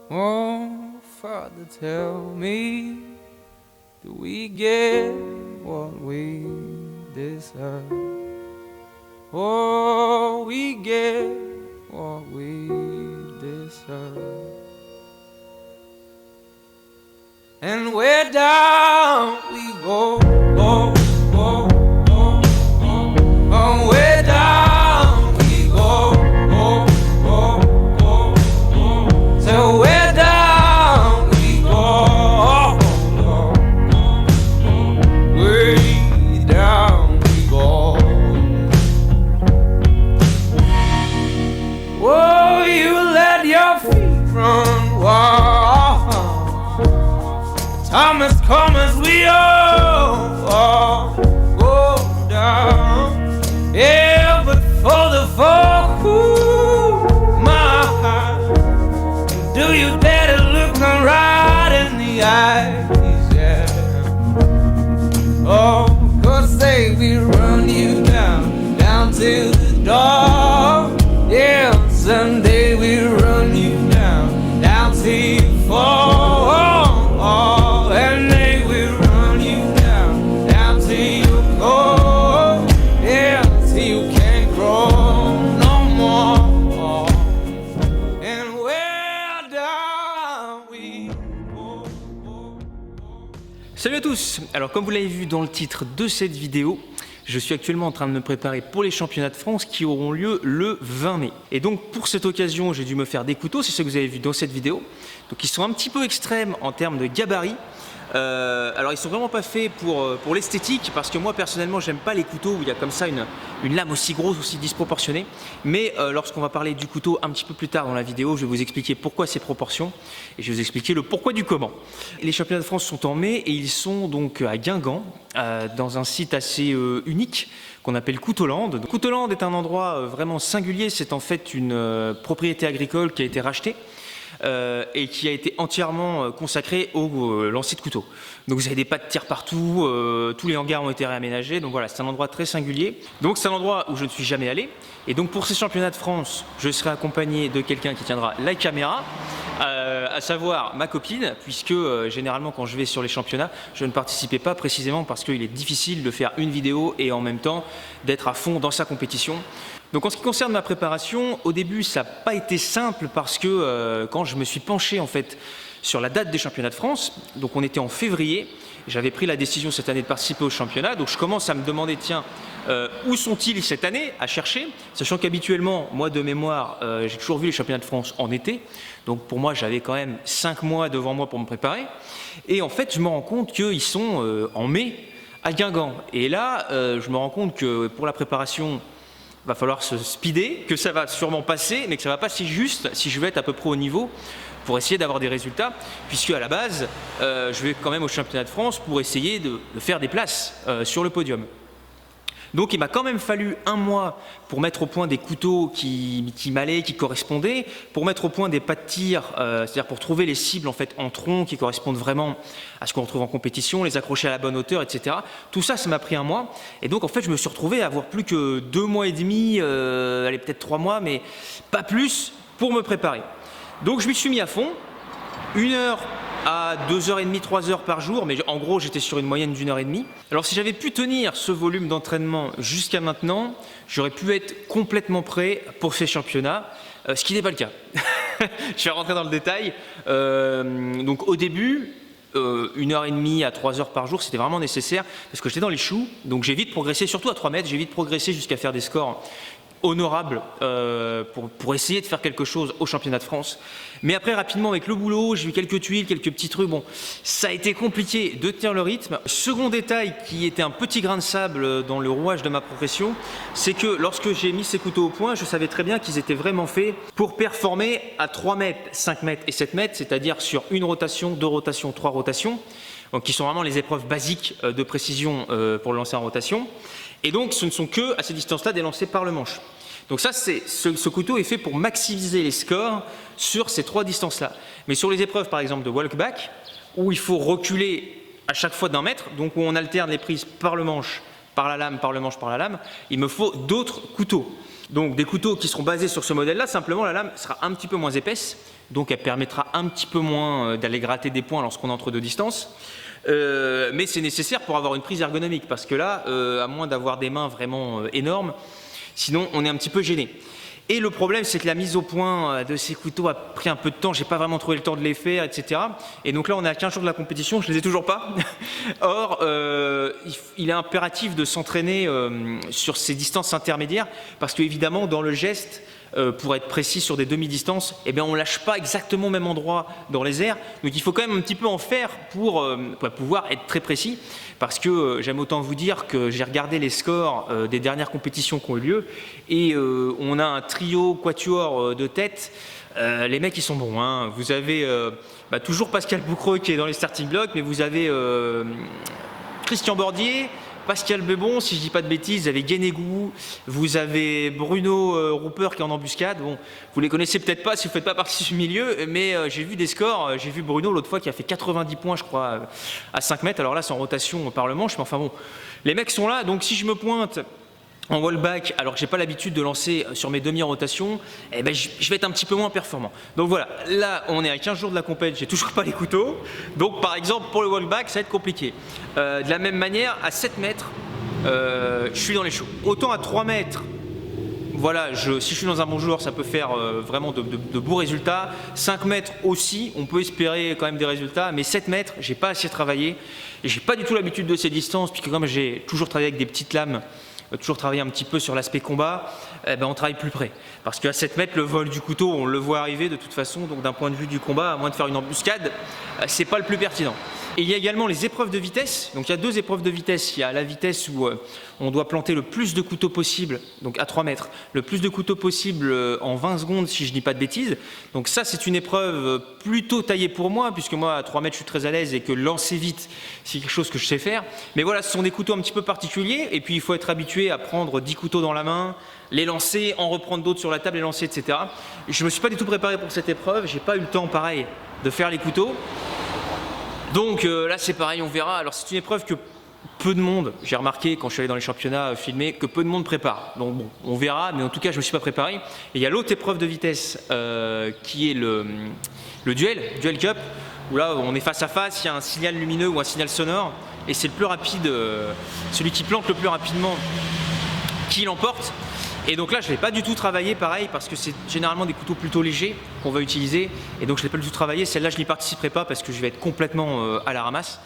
Oh, Father, tell me, do we get what we deserve? Oh, we get what we deserve. And where down we go, oh, oh, oh, oh, oh, where down we go, oh, oh, oh, oh, so where down we go, oh, oh, oh, way down we go. Oh, you let your feet run wild. Time has come as we all go down. Yeah, but for the fall, ooh, my heart, do you dare to look them right in the eyes? Yeah. Oh, 'cause they will run you down, down to the door. Yeah, someday we'll run you down, down till you fall. And they will run you down, down till you go. Yeah, till you can't grow no more. And where down we go. Salut à tous. Alors comme vous l'avez vu dans le titre de cette vidéo, je suis actuellement en train de me préparer pour les championnats de France qui auront lieu le 20 mai. Et donc pour cette occasion, j'ai dû me faire des couteaux, c'est ce que vous avez vu dans cette vidéo. Donc ils sont un petit peu extrêmes en termes de gabarit. Alors ils sont vraiment pas faits pour l'esthétique, parce que moi personnellement j'aime pas les couteaux où il y a comme ça une lame aussi grosse, aussi disproportionnée. Mais lorsqu'on va parler du couteau un petit peu plus tard dans la vidéo, je vais vous expliquer pourquoi ces proportions et je vais vous expliquer le pourquoi du comment. Les championnats de France sont en mai et ils sont donc à Guingamp, dans un site assez unique qu'on appelle Couteauland. Couteauland est un endroit vraiment singulier, c'est en fait une propriété agricole qui a été rachetée. Et qui a été entièrement consacré au lancer de couteaux. Donc vous avez des pas de tir partout, tous les hangars ont été réaménagés, donc voilà, c'est un endroit très singulier. Donc c'est un endroit où je ne suis jamais allé, et donc pour ces championnats de France, je serai accompagné de quelqu'un qui tiendra la caméra, à savoir ma copine, puisque généralement quand je vais sur les championnats, je ne participais pas précisément parce qu'il est difficile de faire une vidéo et en même temps d'être à fond dans sa compétition. Donc en ce qui concerne ma préparation, au début ça n'a pas été simple parce que quand je me suis penché en fait sur la date des championnats de France, donc on était en février, j'avais pris la décision cette année de participer au championnat, donc je commence à me demander tiens, où sont-ils cette année, à chercher, sachant qu'habituellement, moi de mémoire, j'ai toujours vu les championnats de France en été, donc pour moi j'avais quand même 5 mois devant moi pour me préparer, et en fait je me rends compte qu'ils sont en mai à Guingamp, et là je me rends compte que pour la préparation, va falloir se speeder, que ça va sûrement passer, mais que ça va pas si juste si je veux être à peu près au niveau pour essayer d'avoir des résultats, puisque à la base, je vais quand même au championnat de France pour essayer de faire des places sur le podium. Donc il m'a quand même fallu un mois pour mettre au point des couteaux qui m'allaient, qui correspondaient, pour mettre au point des pas de tir, c'est-à-dire pour trouver les cibles en fait en tronc qui correspondent vraiment à ce qu'on retrouve en compétition, les accrocher à la bonne hauteur, etc. Tout ça, ça m'a pris un mois. Et donc en fait, je me suis retrouvé à avoir plus que 2 mois et demi, allez peut-être 3 mois, mais pas plus pour me préparer. Donc je m'y suis mis à fond, 1 heure à 2h30, 3h par jour, mais en gros j'étais sur une moyenne d'1h30. Alors si j'avais pu tenir ce volume d'entraînement jusqu'à maintenant, j'aurais pu être complètement prêt pour ces championnats, ce qui n'est pas le cas. Je vais rentrer dans le détail. Donc au début, 1h30 à 3h par jour, c'était vraiment nécessaire parce que j'étais dans les choux, donc j'ai vite progressé, surtout à 3 mètres, j'ai vite progressé jusqu'à faire des scores honorable pour essayer de faire quelque chose au championnat de France. Mais après, rapidement, avec le boulot, j'ai eu quelques tuiles, quelques petits trucs. Bon, ça a été compliqué de tenir le rythme. Second détail qui était un petit grain de sable dans le rouage de ma profession, c'est que lorsque j'ai mis ces couteaux au point, je savais très bien qu'ils étaient vraiment faits pour performer à 3 mètres, 5 mètres et 7 mètres, c'est-à-dire sur 1 rotation, 2 rotations, 3 rotations, donc qui sont vraiment les épreuves basiques de précision pour le lancer en rotation. Et donc, ce ne sont que, à ces distances-là, des lancers par le manche. Donc ça, ce couteau est fait pour maximiser les scores sur ces 3 distances-là. Mais sur les épreuves, par exemple, de walk-back, où il faut reculer à chaque fois d'1 mètre, donc où on alterne les prises par le manche, par la lame, par le manche, par la lame, il me faut d'autres couteaux. Donc des couteaux qui seront basés sur ce modèle-là, simplement la lame sera un petit peu moins épaisse donc elle permettra un petit peu moins d'aller gratter des points lorsqu'on est entre deux distances. Mais c'est nécessaire pour avoir une prise ergonomique, parce que là, à moins d'avoir des mains vraiment énormes, sinon on est un petit peu gêné. Et le problème, c'est que la mise au point de ces couteaux a pris un peu de temps, j'ai pas vraiment trouvé le temps de les faire, etc. Et donc là, on est à 15 jours de la compétition, je les ai toujours pas. Or, il est impératif de s'entraîner sur ces distances intermédiaires, parce qu'évidemment, dans le geste, pour être précis sur des demi-distances, eh bien on ne lâche pas exactement au même endroit dans les airs. Donc il faut quand même un petit peu en faire pour pouvoir être très précis. Parce que j'aime autant vous dire que j'ai regardé les scores des dernières compétitions qui ont eu lieu. Et on a un trio quatuor de tête. Les mecs, ils sont bons, hein. Vous avez toujours Pascal Boucreux qui est dans les starting blocks, mais vous avez Christian Bordier, Pascal Bebon, si je ne dis pas de bêtises, vous avez Guénégou, vous avez Bruno Rouper qui est en embuscade. Bon, vous les connaissez peut-être pas si vous ne faites pas partie du milieu, mais j'ai vu des scores. J'ai vu Bruno l'autre fois qui a fait 90 points, je crois, à 5 mètres. Alors là, c'est en rotation par le manche, mais enfin bon, les mecs sont là. Donc si je me pointe en wallback, alors que j'ai pas l'habitude de lancer sur mes demi-rotations, eh ben, je vais être un petit peu moins performant. Donc voilà, là on est à 15 jours de la compète, j'ai toujours pas les couteaux. Donc par exemple pour le wallback, ça va être compliqué. De la même manière, à 7 mètres, je suis dans les choux. Autant à 3 mètres, voilà, si je suis dans un bon joueur, ça peut faire vraiment de beaux résultats. 5 mètres aussi, on peut espérer quand même des résultats, mais 7 mètres, j'ai pas assez travaillé. Et j'ai pas du tout l'habitude de ces distances, puisque comme j'ai toujours travaillé avec des petites lames, toujours travailler un petit peu sur l'aspect combat, on travaille plus près. Parce qu'à 7 mètres, le vol du couteau, on le voit arriver de toute façon, donc d'un point de vue du combat, à moins de faire une embuscade, c'est pas le plus pertinent. Et il y a également les épreuves de vitesse. Donc il y a 2 épreuves de vitesse. Il y a la vitesse où on doit planter le plus de couteaux possible, donc à 3 mètres, le plus de couteaux possible en 20 secondes, si je ne dis pas de bêtises. Donc ça, c'est une épreuve plutôt taillée pour moi, puisque moi, à 3 mètres, je suis très à l'aise et que lancer vite, c'est quelque chose que je sais faire. Mais voilà, ce sont des couteaux un petit peu particuliers. Et puis, il faut être habitué à prendre 10 couteaux dans la main, les lancer, en reprendre d'autres sur la table, les lancer, etc. Je ne me suis pas du tout préparé pour cette épreuve. Je n'ai pas eu le temps, pareil, de faire les couteaux. Donc là c'est pareil, on verra. Alors c'est une épreuve que peu de monde, j'ai remarqué quand je suis allé dans les championnats filmés, que peu de monde prépare. Donc bon, on verra, mais en tout cas je ne me suis pas préparé. Et il y a l'autre épreuve de vitesse qui est le Duel Cup, où là on est face à face, il y a un signal lumineux ou un signal sonore, et c'est le plus rapide, celui qui plante le plus rapidement qui l'emporte. Et donc là, je ne l'ai pas du tout travaillé, pareil, parce que c'est généralement des couteaux plutôt légers qu'on va utiliser. Et donc, je ne l'ai pas du tout travaillé. Celle-là, je n'y participerai pas parce que je vais être complètement à la ramasse.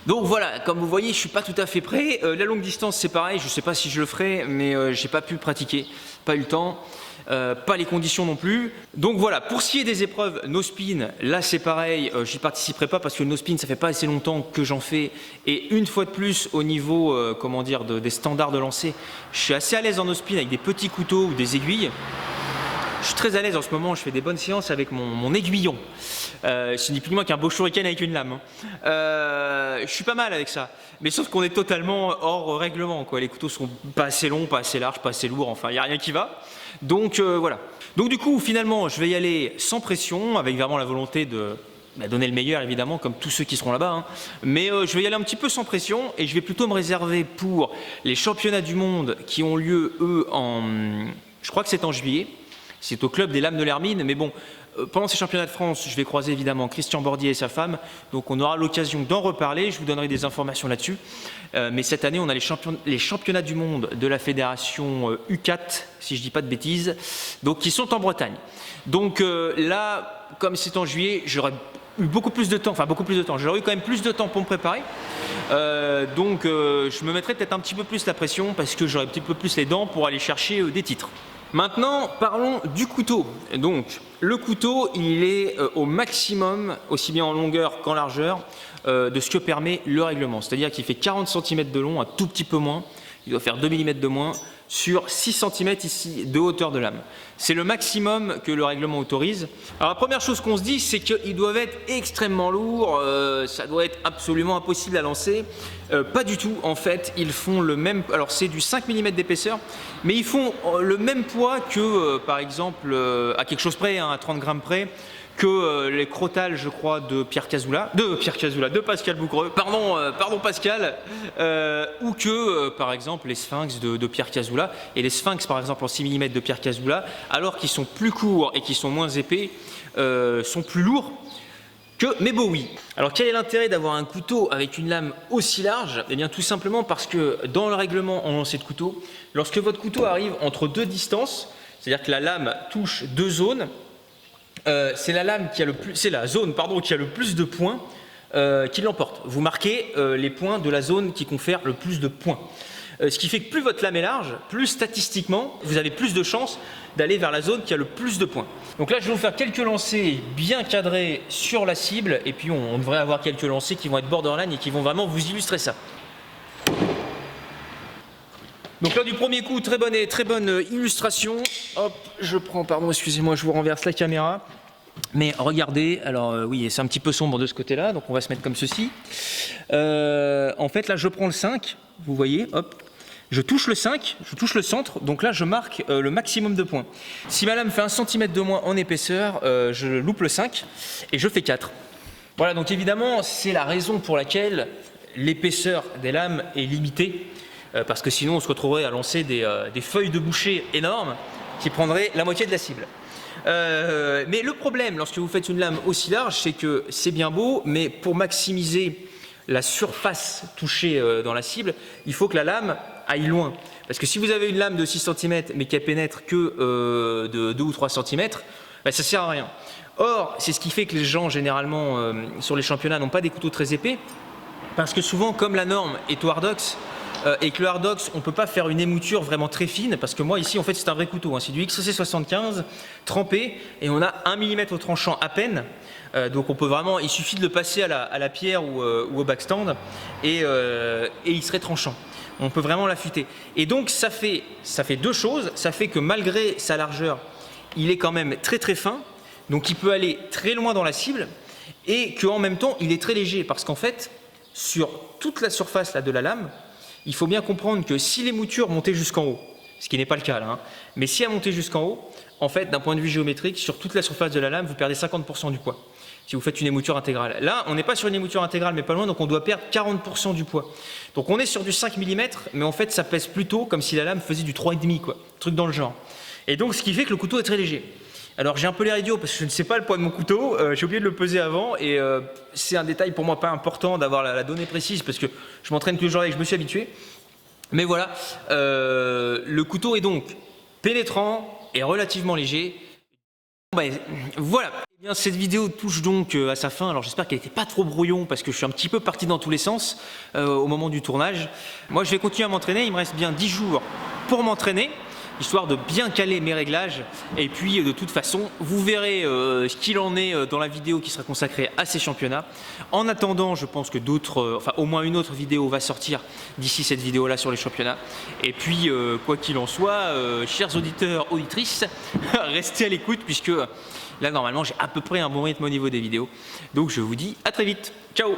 Donc voilà, comme vous voyez, je ne suis pas tout à fait prêt. La longue distance, c'est pareil. Je ne sais pas si je le ferai, mais je n'ai pas pu pratiquer. Pas eu le temps. Pas les conditions non plus. Donc voilà, pour ce qui est des épreuves no spin, là c'est pareil, j'y participerai pas parce que le no spin ça fait pas assez longtemps que j'en fais, et une fois de plus au niveau des standards de lancer, je suis assez à l'aise en no spin avec des petits couteaux ou des aiguilles. Je suis très à l'aise en ce moment, je fais des bonnes séances avec mon aiguillon. Ce n'est plus ou moins qu'un beau shuriken avec une lame. Je suis pas mal avec ça. Mais sauf qu'on est totalement hors règlement, quoi. Les couteaux sont pas assez longs, pas assez larges, pas assez lourds, enfin il n'y a rien qui va. Donc voilà. Donc du coup, finalement, je vais y aller sans pression, avec vraiment la volonté de donner le meilleur, évidemment, comme tous ceux qui seront là-bas. Hein. Mais je vais y aller un petit peu sans pression, et je vais plutôt me réserver pour les championnats du monde qui ont lieu, eux, je crois que c'est en juillet. C'est au club des Lames de l'Hermine, mais bon, pendant ces championnats de France, je vais croiser évidemment Christian Bordier et sa femme, donc on aura l'occasion d'en reparler, je vous donnerai des informations là-dessus. Mais cette année, on a les championnats du monde de la fédération U4, si je ne dis pas de bêtises, donc qui sont en Bretagne. Donc là, comme c'est en juillet, j'aurai eu beaucoup plus de temps, j'aurais eu quand même plus de temps pour me préparer. Donc je me mettrai peut-être un petit peu plus la pression parce que j'aurai un petit peu plus les dents pour aller chercher des titres. Maintenant, parlons du couteau. Donc, le couteau, il est au maximum, aussi bien en longueur qu'en largeur, de ce que permet le règlement. C'est-à-dire qu'il fait 40 cm de long, un tout petit peu moins. Il doit faire 2 mm de moins sur 6 cm ici de hauteur de lame. C'est le maximum que le règlement autorise. Alors la première chose qu'on se dit, c'est qu'ils doivent être extrêmement lourds, ça doit être absolument impossible à lancer. Pas du tout, en fait, ils font le même, alors c'est du 5 mm d'épaisseur, mais ils font le même poids que, par exemple, à quelque chose près, hein, à 30 grammes près, que les crottales, je crois, de Pascal Bougreux, pardon Pascal, ou que, par exemple, les sphinx de Pierre Cazula. Et les sphinx, par exemple, en 6 mm de Pierre Cazula, alors qu'ils sont plus courts et qu'ils sont moins épais, sont plus lourds que mes Bowie. Alors quel est l'intérêt d'avoir un couteau avec une lame aussi large? Eh bien tout simplement parce que dans le règlement en lancer de couteau, lorsque votre couteau arrive entre deux distances, c'est-à-dire que la lame touche deux zones, c'est la zone qui a le plus de points qui l'emporte. Vous marquez les points de la zone qui confère le plus de points. Ce qui fait que plus votre lame est large, plus statistiquement, vous avez plus de chances d'aller vers la zone qui a le plus de points. Donc là, je vais vous faire quelques lancers bien cadrés sur la cible, et puis on devrait avoir quelques lancers qui vont être borderline et qui vont vraiment vous illustrer ça. Donc là, du premier coup, très bonne illustration. Hop, je prends, pardon, excusez-moi, je vous renverse la caméra. Mais regardez, alors oui, c'est un petit peu sombre de ce côté-là, donc on va se mettre comme ceci. En fait, là, je prends le 5, vous voyez, hop. Je touche le 5, je touche le centre, donc là je marque le maximum de points. Si ma lame fait 1 cm de moins en épaisseur, je loupe le 5 et je fais 4. Voilà, donc évidemment c'est la raison pour laquelle l'épaisseur des lames est limitée, parce que sinon on se retrouverait à lancer des feuilles de boucher énormes qui prendraient la moitié de la cible. Mais le problème lorsque vous faites une lame aussi large, c'est que c'est bien beau, mais pour maximiser la surface touchée dans la cible, il faut que la lame aille loin. Parce que si vous avez une lame de 6 cm mais qui pénètre que de 2 ou 3 cm, bah, ça ne sert à rien. Or, c'est ce qui fait que les gens généralement sur les championnats n'ont pas des couteaux très épais, parce que souvent comme la norme est au hardox, et que le hardox on ne peut pas faire une émouture vraiment très fine, parce que moi ici en fait c'est un vrai couteau, hein, c'est du XC75 trempé et on a 1 mm au tranchant à peine, donc on peut vraiment, il suffit de le passer à la pierre ou au backstand et il serait tranchant. On peut vraiment l'affûter. Et donc ça fait deux choses. Ça fait que malgré sa largeur, il est quand même très fin. Donc il peut aller très loin dans la cible. Et qu'en même temps, il est très léger. Parce qu'en fait, sur toute la surface là, de la lame, il faut bien comprendre que si l'émouture montait jusqu'en haut, ce qui n'est pas le cas là, hein, mais si elle montait jusqu'en haut, en fait, d'un point de vue géométrique, sur toute la surface de la lame, vous perdez 50% du poids. Si vous faites une émouture intégrale. Là, on n'est pas sur une émouture intégrale, mais pas loin, donc on doit perdre 40% du poids. Donc on est sur du 5 mm, mais en fait, ça pèse plutôt comme si la lame faisait du 3,5, quoi. Truc dans le genre. Et donc, ce qui fait que le couteau est très léger. Alors, j'ai un peu l'air idiot parce que je ne sais pas le poids de mon couteau. J'ai oublié de le peser avant, et c'est un détail pour moi pas important d'avoir la donnée précise parce que je m'entraîne tous les jours et que je me suis habitué. Mais voilà, le couteau est donc pénétrant et relativement léger. Ben, voilà. Eh bien, cette vidéo touche donc à sa fin. Alors j'espère qu'elle n'était pas trop brouillon parce que je suis un petit peu parti dans tous les sens au moment du tournage. Moi je vais continuer à m'entraîner, il me reste bien 10 jours pour m'entraîner, histoire de bien caler mes réglages. Et puis de toute façon, vous verrez ce qu'il en est dans la vidéo qui sera consacrée à ces championnats. En attendant, je pense que au moins une autre vidéo va sortir d'ici cette vidéo-là sur les championnats. Et puis, quoi qu'il en soit, chers auditeurs, auditrices, restez à l'écoute puisque là, normalement, j'ai à peu près un bon rythme au niveau des vidéos. Donc, je vous dis à très vite. Ciao!